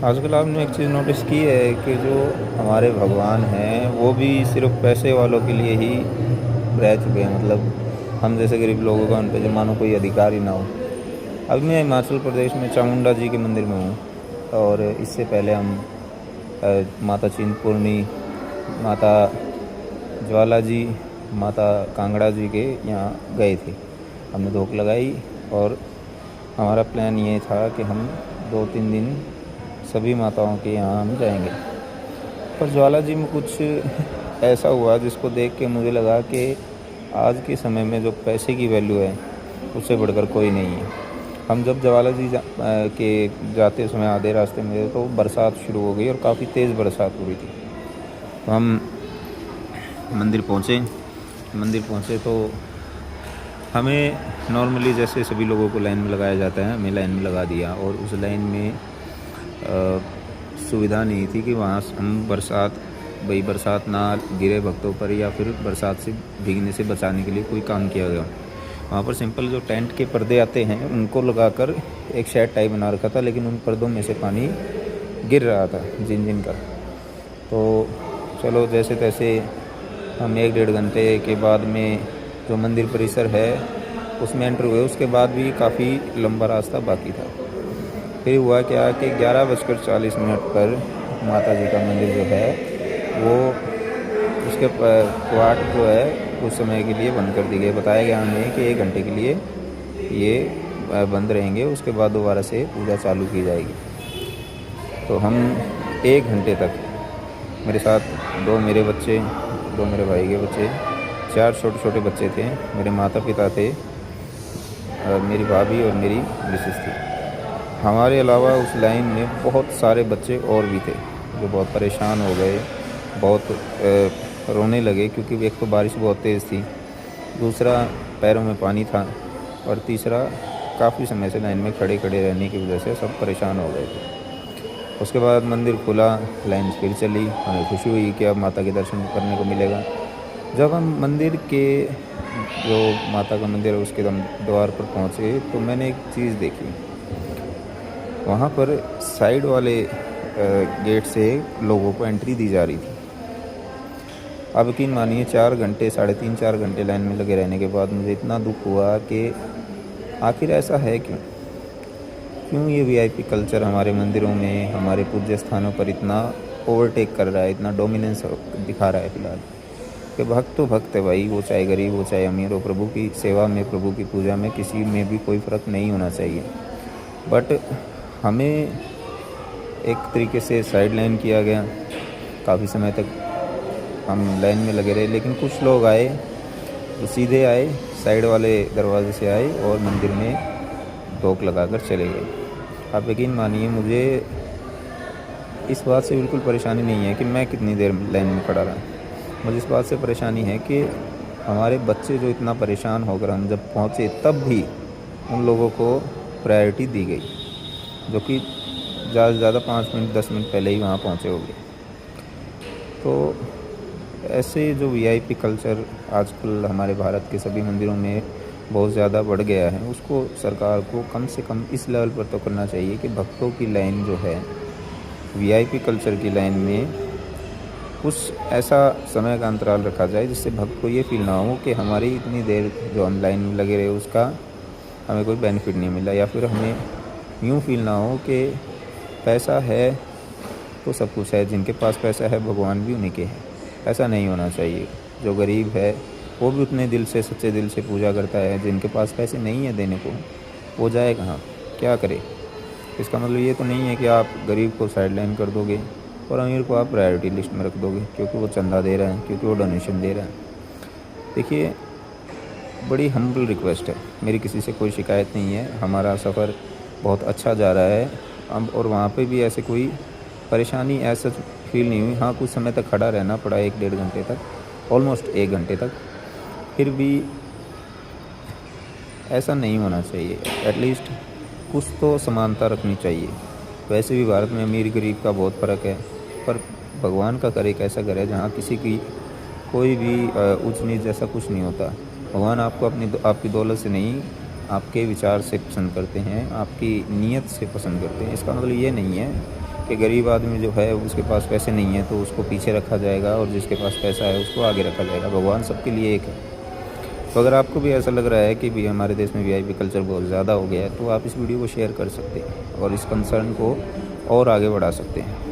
आजकल आपने एक चीज़ नोटिस की है कि जो हमारे भगवान हैं वो भी सिर्फ पैसे वालों के लिए ही रह चुके हैं। मतलब हम जैसे गरीब लोगों का उन पे मानो कोई अधिकार ही ना हो। अभी मैं हिमाचल प्रदेश में चामुंडा जी के मंदिर में हूँ, और इससे पहले हम माता चिंतपूर्णी, माता ज्वाला जी, माता कांगड़ा जी के यहाँ गए थे। हमने धूप लगाई, और हमारा प्लान ये था कि हम 2-3 दिन सभी माताओं के यहाँ हम जाएंगे। पर ज्वाला जी में कुछ ऐसा हुआ जिसको देख के मुझे लगा कि आज के समय में जो पैसे की वैल्यू है उससे बढ़कर कोई नहीं है। हम जब ज्वाला जी के जाते समय आधे रास्ते में थे तो बरसात शुरू हो गई और काफ़ी तेज़ बरसात हो रही थी। तो हम मंदिर पहुँचे तो हमें नॉर्मली जैसे सभी लोगों को लाइन में लगाया जाता है, हमें लाइन में लगा दिया। और उस लाइन में सुविधा नहीं थी कि वहाँ हम बरसात ना गिरे भक्तों पर, या फिर बरसात से भीगने से बचाने के लिए कोई काम किया गया। वहाँ पर सिंपल जो टेंट के पर्दे आते हैं उनको लगाकर एक शेड टाइप बना रखा था, लेकिन उन पर्दों में से पानी गिर रहा था झिन कर। तो चलो जैसे तैसे हम 1-1.5 घंटे के बाद में जो मंदिर परिसर है उसमें एंटर हुए। उसके बाद भी काफ़ी लंबा रास्ता बाकी था। फिर हुआ क्या कि 11:40 पर माता जी का मंदिर जो है वो उसके कवाट जो है उस समय के लिए बंद कर दी गई। बताया गया हमें कि 1 घंटे के लिए ये बंद रहेंगे, उसके बाद दोबारा से पूजा चालू की जाएगी। तो हम 1 घंटे तक, मेरे साथ 2 मेरे बच्चे, 2 मेरे भाई के बच्चे, 4 छोटे छोटे बच्चे थे, मेरे माता पिता थे, मेरी भाभी और मेरी मिसेस थी। हमारे अलावा उस लाइन में बहुत सारे बच्चे और भी थे जो बहुत परेशान हो गए, बहुत रोने लगे, क्योंकि एक तो बारिश बहुत तेज़ थी, दूसरा पैरों में पानी था, और तीसरा काफ़ी समय से लाइन में खड़े खड़े रहने की वजह से सब परेशान हो गए थे। उसके बाद मंदिर खुला, लाइन फिर चली, हमें खुशी हुई कि अब माता के दर्शन करने को मिलेगा। जब हम मंदिर के जो माता का मंदिर है उसके हम द्वार पर पहुँचे तो मैंने एक चीज़ देखी। वहाँ पर साइड वाले गेट से लोगों को एंट्री दी जा रही थी। अब यकीन मानिए 4 घंटे, साढ़े 3-4 घंटे लाइन में लगे रहने के बाद मुझे इतना दुख हुआ कि आखिर ऐसा है क्यों ये वीआईपी कल्चर हमारे मंदिरों में, हमारे पूज्य स्थानों पर इतना ओवरटेक कर रहा है, इतना डोमिनेंस दिखा रहा है फ़िलहाल। कि भक्त तो भक्त है भाई, वो चाहे गरीब हो चाहे अमीर हो, प्रभु की सेवा में, प्रभु की पूजा में किसी में भी कोई फ़र्क नहीं होना चाहिए। बट हमें एक तरीके से साइड लाइन किया गया। काफ़ी समय तक हम लाइन में लगे रहे, लेकिन कुछ लोग आए तो सीधे आए, साइड वाले दरवाजे से आए और मंदिर में धोख लगाकर चले गए। आप यकीन मानिए मुझे इस बात से बिल्कुल परेशानी नहीं है कि मैं कितनी देर लाइन में खड़ा रहा। मुझे इस बात से परेशानी है कि हमारे बच्चे जो इतना परेशान होकर हम जब पहुँचे तब भी उन लोगों को प्रायोरिटी दी गई, जो कि ज़्यादा से ज़्यादा 5 मिनट 10 मिनट पहले ही वहाँ पहुँचे होंगे। तो ऐसे जो वीआईपी कल्चर आजकल हमारे भारत के सभी मंदिरों में बहुत ज़्यादा बढ़ गया है, उसको सरकार को कम से कम इस लेवल पर तो करना चाहिए कि भक्तों की लाइन जो है वीआईपी कल्चर की लाइन में कुछ ऐसा समय का अंतराल रखा जाए जिससे भक्त को ये फील ना हो कि हमारी इतनी देर जो हम लाइन में लगे रहे उसका हमें कोई बेनिफिट नहीं मिला, या फिर हमें यूँ फील ना हो कि पैसा है तो सब कुछ है, जिनके पास पैसा है भगवान भी उन्हीं के हैं। ऐसा नहीं होना चाहिए। जो गरीब है वो भी उतने दिल से, सच्चे दिल से पूजा करता है। जिनके पास पैसे नहीं है देने को, वो जाए कहाँ, क्या करे। इसका मतलब ये तो नहीं है कि आप गरीब को साइड लाइन कर दोगे और अमीर को आप प्रायोरिटी लिस्ट में रख दोगे क्योंकि वो चंदा दे रहा है, क्योंकि वो डोनेशन दे रहा है। देखिए, बड़ी हम्बल रिक्वेस्ट है, मेरी किसी से कोई शिकायत नहीं है, हमारा सफ़र बहुत अच्छा जा रहा है अब, और वहाँ पे भी ऐसे कोई परेशानी ऐसा फील नहीं हुई। हाँ, कुछ समय तक खड़ा रहना पड़ा, 1-1.5 घंटे तक, ऑलमोस्ट 1 घंटे तक। फिर भी ऐसा नहीं होना चाहिए। एटलीस्ट कुछ तो समानता रखनी चाहिए। वैसे भी भारत में अमीर गरीब का बहुत फ़र्क है, पर भगवान का घर एक ऐसा घर है जहाँ किसी की कोई भी ऊंच नीच जैसा कुछ नहीं होता। भगवान आपको आपकी दौलत से नहीं, आपके विचार से पसंद करते हैं, आपकी नीयत से पसंद करते हैं। इसका मतलब ये नहीं है कि गरीब आदमी जो है उसके पास पैसे नहीं है तो उसको पीछे रखा जाएगा और जिसके पास पैसा है उसको आगे रखा जाएगा। भगवान सबके लिए एक है। तो अगर आपको भी ऐसा लग रहा है कि भी हमारे देश में वीआईपी कल्चर बहुत ज़्यादा हो गया है तो आप इस वीडियो को शेयर कर सकते हैं और इस कंसर्न को और आगे बढ़ा सकते हैं।